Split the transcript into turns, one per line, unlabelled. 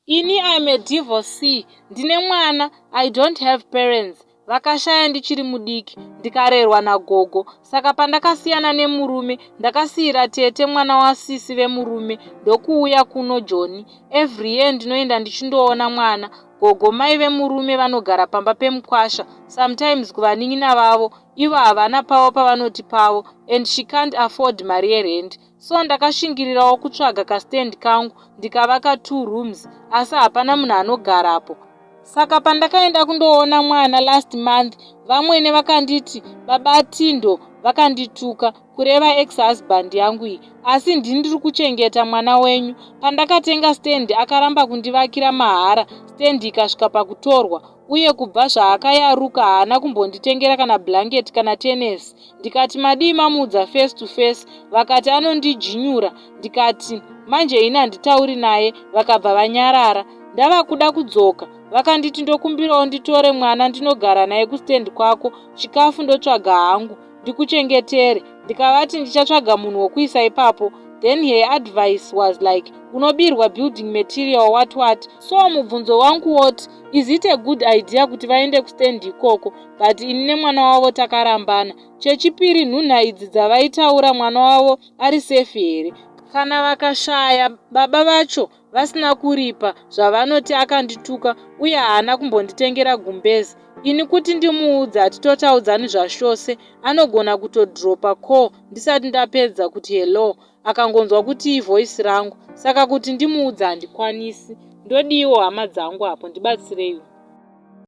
Ini I'm a divorcee. Ndine mwana. I don't have parents. Vakashaya ndichiri mudiki, ndikarerwa nagogo. Saka pandakasiyana nemurume, ndakasiyira tete mwana wasisi vemurume, ndokuuya kuno Joni. Every year ndinoenda ndichindoona mwana. Gogo mai vemurume vanogara pamba pemukwasha. Sometimes kuvanin'ina vavo, ivo havana pavo pavanoti pavo, and she can't afford mari yerent. So ndakashingirirawo kutsvaga KuStand kangu, ndikavaka 2 rooms, asi hapana munhu anogarapo. Saka pandakaenda kundoona mwana last month, vamwene vakanditi baba Tindo vakandituka kureva ex-husband yangu iyi, asi ndiri kuchengeta mwana wenyu. Pandakatenga stand akaramba kundivakira mahara, stand ikasvika pakutorwa, uye kubva zvaakayaruka haana kumbonditengera kana blanket kana tennis. Ndikati madii mamudza face to face, vakati anondijinyura. Ndikati manje ina nditauri naye, vakabva vanyarara. Ndava kuda kudzoka, vakanditi ndokumbirawo nditore mwana ndinogara naye KuStand kwako, chikafu ndotsvaga hangu ndikuchengetere. Ndikavati ndichatsvaga munhu wokuisa ipapo. Then her advice was like, unobirwa building material what. So mubvunzo wangu woti, is it a good idea kuti vaende KuStand ikoko, but ini nemwana wavo takarambana? Chechipiri, nhunha idzi dzavaitaura mwana wavo ari safe here? Kana vakashaya baba vacho vasina kuripa zvavanoti akandituka uye haana kumbonditengera gumbezi, ini kuti ndimuudza hatitotaudzani zvashose, anogona kutodropa call ndisati ndapedza kuti hello, akangonzwa kuti ivoice rangu. Saka kuti ndimuudza handikwanisi. Ndodiwo hama dzangu apo, ndibatsireiwo.